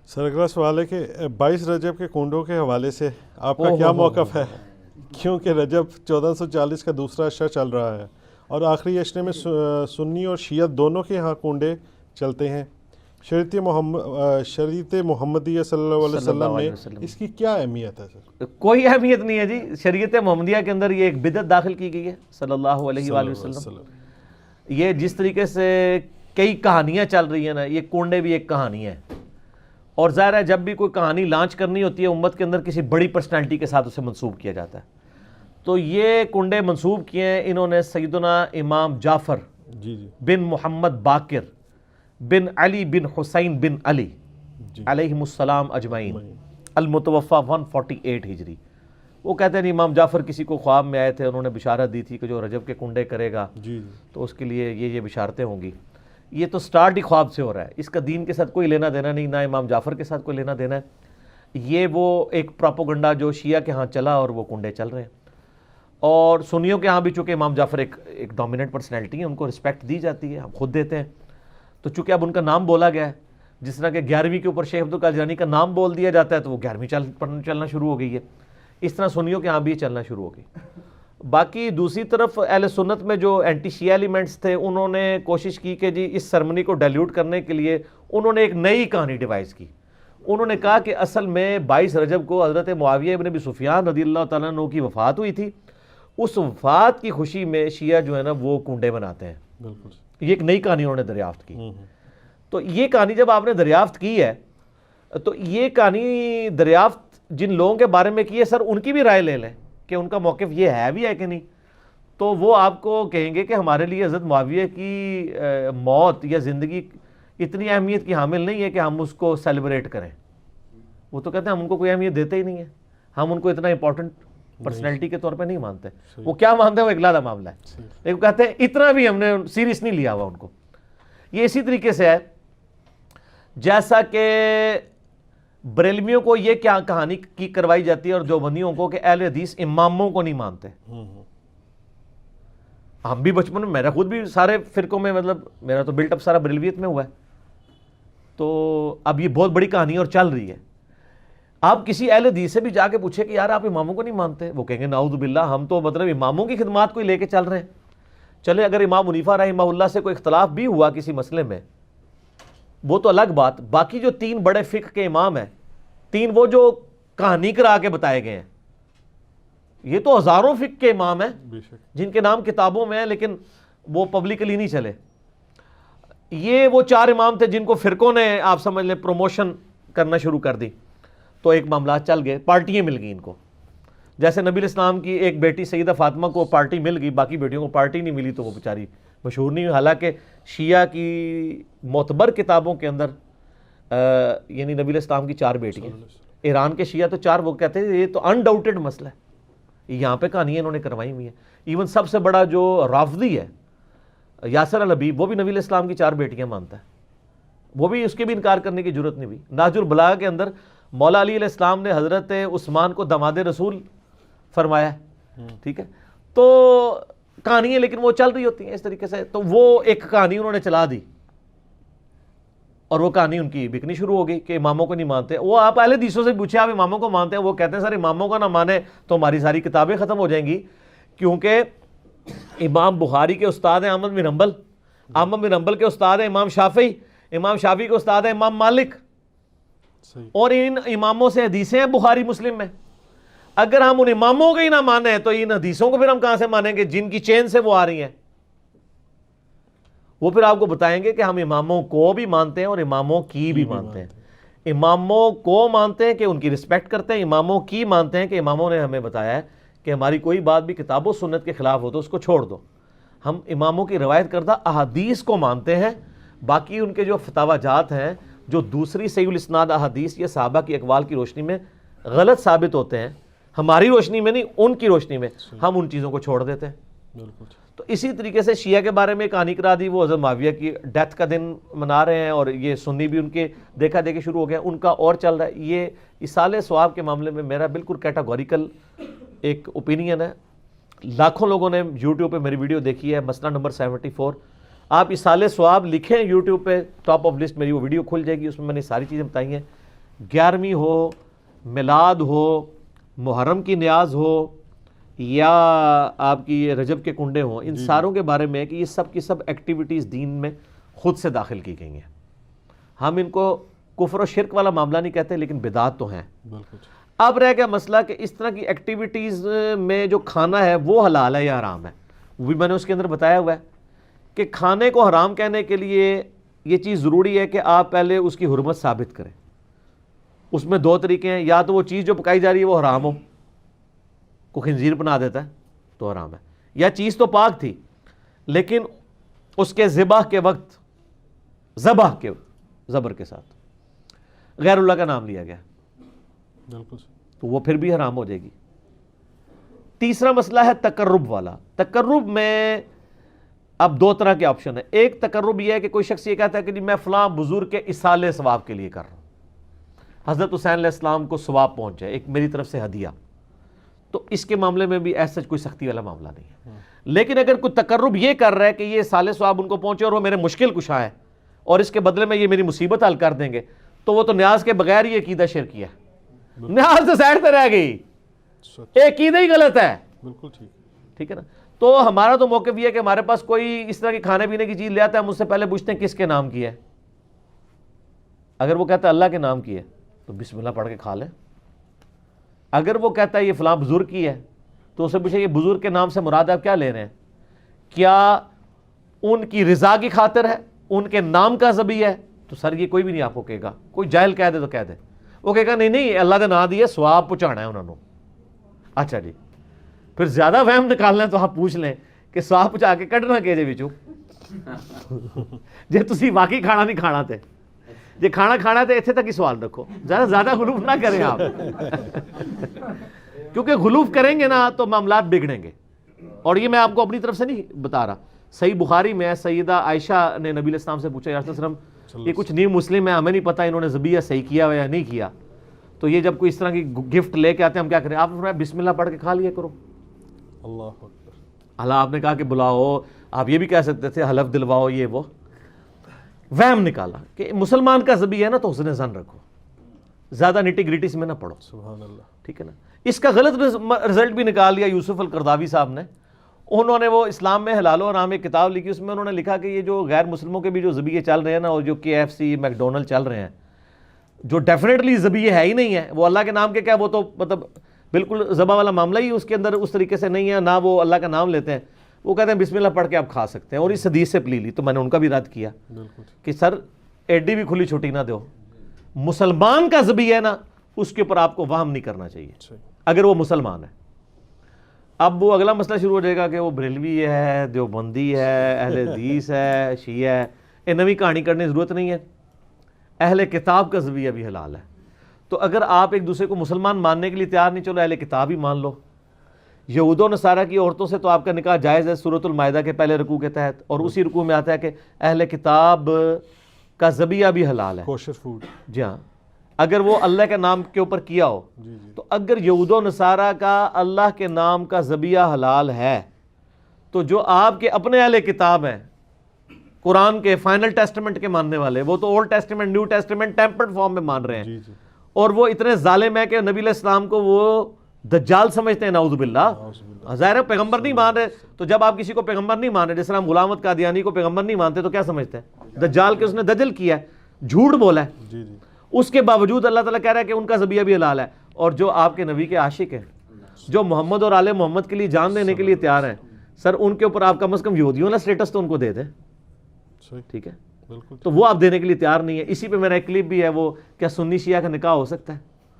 سر اگلا سوال ہے کہ 22 رجب کے کنڈوں کے حوالے سے آپ کا کیا موقف ہے؟ کیونکہ رجب 1440 کا دوسرا عشرہ چل رہا ہے اور آخری عشرے میں سنی اور شیعہ دونوں کے ہاں کنڈے چلتے ہیں۔ شریعت محمدیہ صلی اللہ علیہ وسلم میں اس کی کیا اہمیت ہے سر؟ کوئی اہمیت نہیں ہے جی، شریعت محمدیہ کے اندر یہ ایک بدعت داخل کی گئی ہے صلی اللہ علیہ وآلہ وسلم۔ یہ جس طریقے سے کئی کہانیاں چل رہی ہیں نا، یہ کنڈے بھی ایک کہانی ہے، اور ظاہر ہے جب بھی کوئی کہانی لانچ کرنی ہوتی ہے امت کے اندر کسی بڑی پرسنالٹی کے ساتھ اسے منسوب کیا جاتا ہے، تو یہ کنڈے منسوب کیے ہیں انہوں نے سیدنا امام جعفر بن محمد باقر بن علی بن حسین بن علی علیہم السلام اجمعین، المتوفہ 148 ہجری۔ وہ کہتے ہیں امام جعفر کسی کو خواب میں آئے تھے، انہوں نے بشارت دی تھی کہ جو رجب کے کنڈے کرے گا تو اس کے لیے یہ بشارتیں ہوں گی۔ یہ تو سٹارٹ ہی خواب سے ہو رہا ہے، اس کا دین کے ساتھ کوئی لینا دینا نہیں، نہ امام جعفر کے ساتھ کوئی لینا دینا ہے۔ یہ وہ ایک پراپوگنڈا جو شیعہ کے ہاں چلا اور وہ کنڈے چل رہے ہیں، اور سنیوں کے ہاں بھی چونکہ امام جعفر ایک ڈومیننٹ پرسنالٹی ہے، ان کو رسپیکٹ دی جاتی ہے، ہم خود دیتے ہیں، تو چونکہ اب ان کا نام بولا گیا ہے، جس طرح کہ 11ویں کے اوپر شیخ عبدالقادر جیلانی کا نام بول دیا جاتا ہے تو وہ 11ویں چلنا شروع ہو گئی ہے، اس طرح سنیوں کے ہاں بھی چلنا شروع ہو گئی۔ باقی دوسری طرف اہل سنت میں جو اینٹی شیعہ ایلیمنٹس تھے انہوں نے کوشش کی کہ جی اس سرمنی کو ڈیلیوٹ کرنے کے لیے انہوں نے ایک نئی کہانی ڈیوائز کی۔ انہوں نے کہا کہ اصل میں 22 رجب کو حضرت معاویہ ابن ابی سفیان رضی اللہ تعالیٰ عنہ کی وفات ہوئی تھی، اس وفات کی خوشی میں شیعہ جو ہے نا وہ کنڈے بناتے ہیں۔ یہ ایک نئی کہانی انہوں نے دریافت کی۔ تو یہ کہانی جب آپ نے دریافت کی ہے تو یہ کہانی دریافت جن لوگوں کے بارے میں کی ہے سر ان کی بھی رائے لے لیں کہ ان کا موقف یہ ہے بھی ہے کہ نہیں، تو وہ آپ کو کہیں گے کہ ہمارے لیے حضرت معاویہ کی موت یا زندگی اتنی اہمیت کی حامل نہیں ہے کہ ہم اس کو سیلیبریٹ کریں۔ وہ تو کہتے ہیں ہم ان کو کوئی اہمیت دیتے ہی نہیں ہے، ہم ان کو اتنا امپورٹنٹ پرسنالٹی کے طور پہ نہیں مانتے۔ وہ کیا مانتے ہیں وہ ایک علیحدہ معاملہ ہے، لیکن کہتے ہیں اتنا بھی ہم نے سیریس نہیں لیا ہوا ان کو۔ یہ اسی طریقے سے ہے جیسا کہ بریلویوں کو یہ کیا کہانی کی کروائی جاتی ہے اور دیوبندیوں کو کہ اہل حدیث اماموں کو نہیں مانتے۔ ہم بھی بچپن میں، میرا خود بھی سارے فرقوں میں، مطلب میرا تو بلٹ اپ سارا بریلویت میں ہوا ہے، تو اب یہ بہت بڑی کہانی اور چل رہی ہے۔ آپ کسی اہل حدیث سے بھی جا کے پوچھے کہ یار آپ اماموں کو نہیں مانتے، وہ کہیں گے نعوذ باللہ ہم تو مطلب اماموں کی خدمات کو لے کے چل رہے ہیں۔ چلے اگر امام حنیفہ رحمہ اللہ سے کوئی اختلاف بھی ہوا کسی مسئلے میں وہ تو الگ بات، باقی جو 3 بڑے فقہ کے امام ہیں، 3 وہ جو کہانی کرا کے بتائے گئے ہیں، یہ تو ہزاروں فقہ کے امام ہیں جن کے نام کتابوں میں ہیں لیکن وہ پبلکلی نہیں چلے۔ یہ وہ 4 امام تھے جن کو فرقوں نے آپ سمجھ لیں پروموشن کرنا شروع کر دی، تو ایک معاملات چل گئے، پارٹیاں مل گئی ان کو۔ جیسے نبی الاسلام کی ایک بیٹی سیدہ فاطمہ کو پارٹی مل گئی، باقی بیٹیوں کو پارٹی نہیں ملی تو وہ بیچاری مشہور نہیں ہوئی، حالانکہ شیعہ کی معتبر کتابوں کے اندر یعنی نبی الاسلام کی 4 بیٹیاں، ایران کے شیعہ تو 4، وہ کہتے ہیں یہ تو انڈاؤٹڈ مسئلہ ہے، یہاں پہ کہانیاں انہوں نے کروائی ہوئی ہیں۔ ایون سب سے بڑا جو رافضی ہے یاسر الحبیب، وہ بھی نبی الاسلام کی 4 بیٹیاں مانتا ہے، وہ بھی اس کے بھی انکار کرنے کی ضرورت نہیں ہوئی۔ نہج البلاغہ کے اندر مولا علی علیہ السلام نے حضرت عثمان کو داماد رسول فرمایا ہے، ٹھیک ہے، تو کہانیاں لیکن وہ چل رہی ہوتی ہیں اس طریقے سے۔ تو وہ ایک کہانی انہوں نے چلا دی اور وہ کہانی ان کی بکنی شروع ہو گئی کہ اماموں کو نہیں مانتے۔ وہ آپ اہل حدیثوں سے پوچھے آپ اماموں کو مانتے ہیں، وہ کہتے ہیں سر اماموں کا نہ مانے تو ہماری ساری کتابیں ختم ہو جائیں گی، کیونکہ امام بخاری کے استاد ہیں احمد بن حنبل، احمد بن حنبل کے استاد ہیں امام شافعی، امام شافعی کے استاد ہیں امام مالک، اور ان اماموں سے حدیثیں ہیں بخاری مسلم میں۔ اگر ہم ان اماموں کو ہی نہ مانیں تو ان حدیثوں کو پھر ہم کہاں سے مانیں گے جن کی چین سے وہ آ رہی ہیں؟ وہ پھر آپ کو بتائیں گے کہ ہم اماموں کو بھی مانتے ہیں اور اماموں کی بھی مانتے ہیں۔ اماموں کو مانتے ہیں کہ ان کی رسپیکٹ کرتے ہیں، اماموں کی مانتے ہیں کہ اماموں نے ہمیں بتایا ہے کہ ہماری کوئی بات بھی کتاب و سنت کے خلاف ہو تو اس کو چھوڑ دو۔ ہم اماموں کی روایت کردہ احادیث کو مانتے ہیں، باقی ان کے جو فتاوی جات ہیں جو دوسری صحیح الاسناد احادیث یا صحابہ کی اقوال کی روشنی میں غلط ثابت ہوتے ہیں، ہماری روشنی میں نہیں ان کی روشنی میں، ہم ان چیزوں کو چھوڑ دیتے ہیں۔ تو اسی طریقے سے شیعہ کے بارے میں کہانی کرا دی، وہ حضرت معاویہ کی ڈیتھ کا دن منا رہے ہیں، اور یہ سنی بھی ان کے دیکھا دیکھے شروع ہو گئے، ان کا اور چل رہا ہے۔ یہ اصالہ ثواب کے معاملے میں میرا بالکل کیٹاگوریکل ایک اوپینین ہے۔ لاکھوں لوگوں نے یوٹیوب پہ میری ویڈیو دیکھی ہے، مسئلہ نمبر 74۔ آپ اصالہ ثواب لکھیں یوٹیوب پہ، ٹاپ آف لسٹ میری وہ ویڈیو کھل جائے گی، اس میں نے ساری چیزیں بتائی ہیں 11ویں ہو، میلاد ہو، محرم کی نیاز ہو، یا آپ کی یہ رجب کے کنڈے ہوں، ان ساروں کے بارے میں کہ یہ سب کی سب ایکٹیویٹیز دین میں خود سے داخل کی گئی ہیں. ہم ان کو کفر و شرک والا معاملہ نہیں کہتے، لیکن بدعات تو ہیں. بالکل. اب رہ گیا مسئلہ کہ اس طرح کی ایکٹیویٹیز میں جو کھانا ہے وہ حلال ہے یا حرام ہے. وہ بھی میں نے اس کے اندر بتایا ہوا ہے کہ کھانے کو حرام کہنے کے لیے یہ چیز ضروری ہے کہ آپ پہلے اس کی حرمت ثابت کریں. اس میں دو طریقے ہیں، یا تو وہ چیز جو پکائی جا رہی ہے وہ حرام ہو، کوئی خنزیر بنا دیتا ہے تو حرام ہے، یا چیز تو پاک تھی لیکن اس کے ذبح کے وقت ذبح کے زبر کے ساتھ غیر اللہ کا نام لیا گیا بالکل، تو وہ پھر بھی حرام ہو جائے گی. تیسرا مسئلہ ہے تقرب والا. تقرب میں اب دو طرح کے آپشن ہیں. ایک تقرب یہ ہے کہ کوئی شخص یہ کہتا ہے کہ جی میں فلاں بزرگ کے اصالے ثواب کے لیے کر رہا ہوں، حضرت حسین علیہ السلام کو ثواب پہنچ جائے، ایک میری طرف سے ہدیہ. تو اس کے معاملے میں بھی ایسا کوئی سختی والا معاملہ نہیں ہے. لیکن اگر کوئی تقرب یہ کر رہا ہے کہ یہ اصالے ثواب ان کو پہنچے اور وہ میرے مشکل کشا ہے اور اس کے بدلے میں یہ میری مصیبت حل کر دیں گے، تو وہ تو نیاز کے بغیر ہی عقیدہ شرکی ہے. نیاز تو سائڈ پہ رہ گئی، عقیدہ ہی غلط ہے. بالکل ٹھیک ہے نا. تو ہمارا تو موقف یہ ہے کہ ہمارے پاس کوئی اس طرح کی کھانے پینے کی چیز لے آتا ہے، ہم اس سے پہلے پوچھتے ہیں کس کے نام کی ہے. اگر وہ کہتا ہے اللہ کے نام کی ہے تو بسم اللہ پڑھ کے کھا لیں. اگر وہ کہتا ہے یہ فلاں بزرگ کی ہے تو اسے پوچھے یہ بزرگ کے نام سے مراد آپ کیا لے رہے ہیں؟ کیا ان کی رضا کی خاطر ہے، ان کے نام کا ذبیح ہے؟ تو سر یہ کوئی بھی نہیں آپ کو کہے گا. کوئی جاہل کہہ دے تو کہہ دے، وہ کہے گا نہیں اللہ کا نام دیا ثواب پہنچانا ہے انہوں نے. اچھا جی، پھر زیادہ وہم نکالنا ہے تو آپ پوچھ لیں کہ ثواب پہنچا کے کڈنا کہ وچوں جے تسی واقعی کھانا نہیں کھانا تے، جے کھانا کھانا تے اتنے تک ہی سوال رکھو، زیادہ غلوف نہ کریں آپ کیونکہ غلوف کریں گے نا تو معاملات بگڑیں گے. اور یہ میں آپ کو اپنی طرف سے نہیں بتا رہا. صحیح بخاری میں سیدہ عائشہ نے نبی علیہ السلام سے پوچھا یا رسول اللہ علیہ وسلم یہ کچھ نیو مسلم ہے، ہمیں نہیں پتا انہوں نے ذبیحہ صحیح کیا ہوا یا نہیں کیا، تو یہ جب کوئی اس طرح کی گفٹ لے کے آتے ہیں ہم کیا کریں؟ آپ نے فرمایا بسم اللہ پڑھ کے کھا لیا کرو. اللہ اکبر. اللہ آپ نے کہا کہ بلاؤ، آپ یہ بھی کہہ سکتے تھے حلف دلواؤ، یہ وہ وہم نکالا کہ مسلمان کا ذبیحہ ہے نا تو حسن ظن رکھو، زیادہ نٹی گریٹی میں نہ پڑھو. سبحان اللہ. ٹھیک ہے نا. اس کا غلط رزلٹ بھی نکال لیا یوسف القرداوی صاحب نے. انہوں نے وہ اسلام میں حلال و حرام ایک کتاب لکھی، اس میں انہوں نے لکھا کہ یہ جو غیر مسلموں کے بھی جو ذبیحے چل رہے ہیں نا، اور جو KFC میکڈونلڈ چل رہے ہیں، جو ڈیفینیٹلی ذبیحے ہے ہی نہیں ہے، وہ اللہ کے نام کے کیا، وہ تو مطلب بالکل ذبح والا معاملہ ہی اس کے اندر اس طریقے سے نہیں ہے، نہ وہ اللہ کا نام لیتے ہیں. وہ کہتے ہیں بسم اللہ پڑھ کے آپ کھا سکتے ہیں، اور اس حدیث سے پلی لی. تو میں نے ان کا بھی رد کیا کہ سر ایڈی بھی کھلی چھٹی نہ دو. مسلمان کا ذبیحہ ہے نا اس کے اوپر آپ کو وہم نہیں کرنا چاہیے اگر وہ مسلمان ہے. اب وہ اگلا مسئلہ شروع ہو جائے گا کہ وہ بریلوی ہے، دیوبندی ہے، اہل حدیث ہے، شیعہ ہے. یہ نئی کہانی کرنے کی ضرورت نہیں ہے. اہل کتاب کا ذبیحہ بھی حلال ہے. تو اگر آپ ایک دوسرے کو مسلمان ماننے کے لیے تیار نہیں، چلو اہل کتاب ہی مان لو. یہود و نصارہ کی عورتوں سے تو آپ کا نکاح جائز ہے سورۃ المائدہ کے پہلے رکوع کے تحت، اور اسی رکوع میں آتا ہے کہ اہل کتاب کا ذبیحہ بھی حلال ہے، کوشر فوڈ. جی ہاں، اگر وہ اللہ کے نام کے اوپر کیا ہو. تو اگر یہود و نصارہ کا اللہ کے نام کا ذبیحہ حلال ہے تو جو آپ کے اپنے اہل کتاب ہیں، قرآن کے فائنل ٹیسٹمنٹ کے ماننے والے، وہ تو old testament new testament tempered form میں مان رہے ہیں، اور وہ اتنے ظالم ہیں کہ نبی علیہ السلام کو وہ دجال سمجھتے ہیں. نعوذ باللہ. ظاہر پیغمبر نہیں مان رہے، تو جب آپ کسی کو پیغمبر نہیں مان رہے، جس طرح ہم غلام احمد قادیانی کو پیغمبر نہیں مانتے، تو کیا سمجھتے ہیں؟ دجال کے اس نے دجل کیا ہے، جھوٹ بولا ہے. اس کے باوجود اللہ تعالیٰ کہہ رہا ہے کہ ان کا ذبیحہ بھی حلال ہے. اور جو آپ کے نبی کے عاشق ہیں، جو محمد اور آل محمد کے لیے جان دینے کے لیے تیار ہیں، سر ان کے اوپر آپ کم از کم یہودیوں والا سٹیٹس تو ان کو دے دیں. ٹھیک ہے، تو وہ آپ دینے کے لیے تیار نہیں ہے. اسی پہ میرا ایک کلپ بھی ہے، وہ کیا سنی شیعہ کا نکاح ہو سکتا ہے؟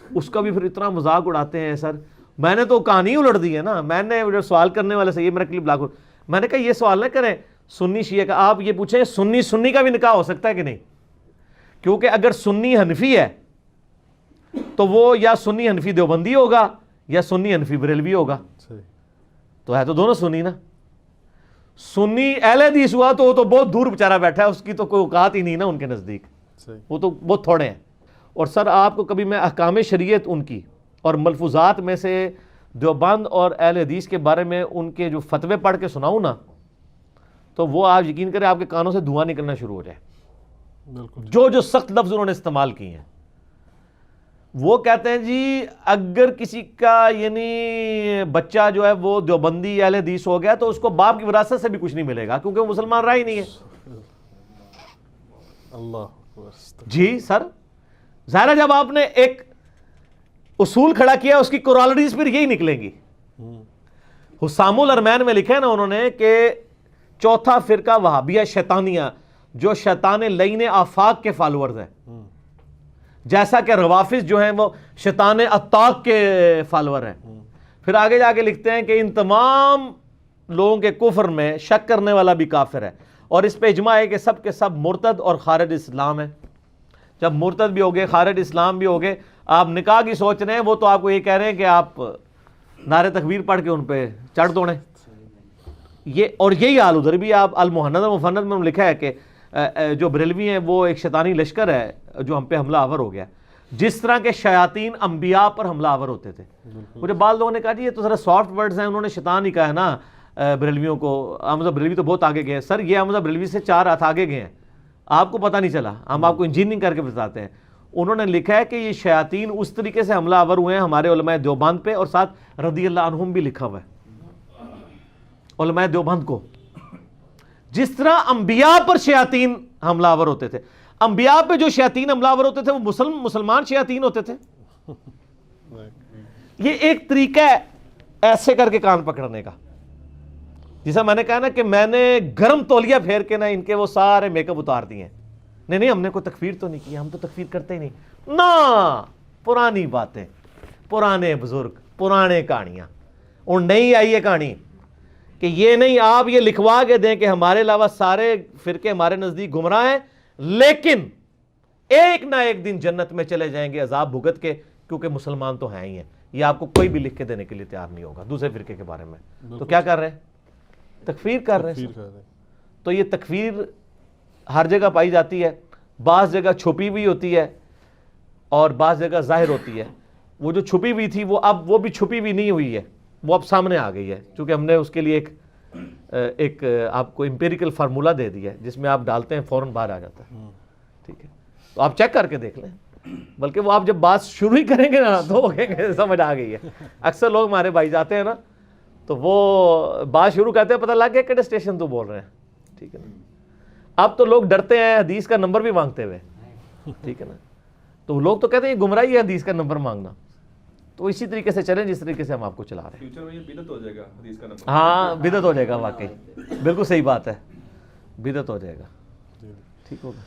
اس کا بھی پھر اتنا مذاق اڑاتے ہیں. سر میں نے تو کہانی الٹ دی ہے نا. میں نے سوال کرنے والے سے یہ میرا کلپ لاکھ، میں نے کہا یہ سوال نہ کریں سنی شیعہ کا، آپ یہ پوچھیں سنی کا بھی نکاح ہو سکتا ہے کہ نہیں. کیونکہ اگر سنی حنفی ہے تو وہ یا سنی حنفی دیوبندی ہوگا یا سنی حنفی بریلوی ہوگا. تو ہے تو دونوں سنی نا. سنی اہل حدیث ہوا تو وہ تو بہت دور بیچارہ بیٹھا ہے، اس کی تو کوئی اوقات ہی نہیں نا ان کے نزدیک، وہ تو بہت تھوڑے ہیں. اور سر آپ کو کبھی میں احکام شریعت ان کی اور ملفوظات میں سے دیوبند اور اہل حدیث کے بارے میں ان کے جو فتوے پڑھ کے سناؤں نا، تو وہ آپ یقین کریں آپ کے کانوں سے دھواں نکلنا شروع ہو جائے. جو سخت لفظ انہوں نے استعمال کیے ہیں. وہ کہتے ہیں جی اگر کسی کا یعنی بچہ جو ہے وہ دیوبندی اہل حدیث ہو گیا تو اس کو باپ کی وراثت سے بھی کچھ نہیں ملے گا کیونکہ وہ مسلمان رہا ہی نہیں ہے. اللہ جی سر ظاہر ہے جب آپ نے ایک اصول کھڑا کیا اس کی کورالریز پھر یہی نکلیں گی. حسام الارمین میں لکھا ہے نا انہوں نے کہ چوتھا فرقہ وہابیہ شیطانیہ جو شیطان لعین آفاق کے فالورز ہیں، جیسا کہ روافظ جو ہیں وہ شیطان اطاق کے فالور ہیں. پھر آگے جا کے لکھتے ہیں کہ ان تمام لوگوں کے کفر میں شک کرنے والا بھی کافر ہے، اور اس پہ اجماع ہے کہ سب کے سب مرتد اور خارج اسلام ہیں. جب مرتد بھی ہوگے خارج اسلام بھی ہوگے، آپ نکاح کی سوچ رہے ہیں وہ تو آپ کو یہ کہہ رہے ہیں کہ آپ نعرے تکبیر پڑھ کے ان پہ چڑھ دوڑیں. یہ اور یہی حال ادھر بھی. آپ المحند المفند میں لکھا ہے کہ جو بریلوی ہیں وہ ایک شیطانی لشکر ہے جو ہم پہ حملہ آور ہو گیا، جس طرح کے شیاطین انبیاء پر حملہ آور ہوتے تھے. مجھے بعض لوگوں نے کہا جی یہ تو ذرا سافٹ ورڈز ہیں، انہوں نے شیطان ہی کہا ہے نا بریلویوں کو. احمد بریلوی تو بہت آگے گئے. سر یہ احمد بریلوی سے 4 ہاتھ آگے گئے ہیں، آپ کو پتہ نہیں چلا، ہم آپ کو انجینئرنگ کر کے بتاتے ہیں. انہوں نے لکھا ہے کہ یہ شیاطین اس طریقے سے حملہ آور ہوئے ہیں ہمارے علماء دیوبند پہ، اور ساتھ رضی اللہ عنہم بھی لکھا ہوا ہے علماء دیوبند کو. جس طرح انبیاء پر شیاطین حملہ آور ہوتے تھے، انبیاء پہ جو شیاطین حملہ آور ہوتے تھے وہ مسلمان شیاطین ہوتے تھے. یہ ایک طریقہ ہے ایسے کر کے کان پکڑنے کا، جیسا میں نے کہا نا کہ میں نے گرم تولیہ پھیر کے نا ان کے وہ سارے میک اپ اتار دیے ہیں. نہیں ہم نے کوئی تکفیر تو نہیں کی، ہم تو تکفیر کرتے ہی نہیں نا. پرانی باتیں، پرانے بزرگ، پرانے کہانیاں. اور نہیں آئی ہے کہانی کہ یہ نہیں آپ یہ لکھوا کے دیں کہ ہمارے علاوہ سارے فرقے ہمارے نزدیک گمراہ ہیں لیکن ایک نہ ایک دن جنت میں چلے جائیں گے عذاب بھگت کے کیونکہ مسلمان تو ہیں ہی ہیں. یہ آپ کو کوئی بھی لکھ کے دینے کے لیے تیار نہیں ہوگا دوسرے فرقے کے بارے میں. تو کیا کر رہے ہیں؟ تکفیر کر رہے ہیں. تو یہ تکفیر ہر جگہ پائی جاتی ہے، بعض جگہ چھپی ہوئی ہوتی ہے اور بعض جگہ ظاہر ہوتی ہے. وہ جو چھپی ہوئی تھی وہ بھی چھپی ہوئی نہیں ہوئی ہے، وہ اب سامنے آ گئی ہے چونکہ ہم نے اس کے لیے ایک آپ کو امپیریکل فارمولا دے دیا ہے جس میں آپ ڈالتے ہیں فوراً باہر آ جاتا ہے. ٹھیک ہے تو آپ چیک کر کے دیکھ لیں. بلکہ وہ آپ جب بات شروع ہی کریں گے نا تو سمجھ آ گئی ہے. اکثر لوگ ہمارے بھائی جاتے ہیں نا تو وہ بات شروع کرتے ہیں پتہ لگ گیا کہڑے اسٹیشن تو بول رہے ہیں. ٹھیک ہے نا. اب تو لوگ ڈرتے ہیں حدیث کا نمبر بھی مانگتے ہوئے. ٹھیک ہے نا. تو لوگ تو کہتے ہیں یہ گمراہی ہے حدیث کا نمبر مانگنا. تو اسی طریقے سے چلیں جس طریقے سے ہم آپ کو چلا رہے ہیں. فیوچر میں یہ بدعت ہو جائے گا حدیث کا نمبر. ہاں بدعت ہو جائے گا، واقعی بالکل صحیح بات ہے، بدعت ہو جائے گا. ٹھیک ہوگا.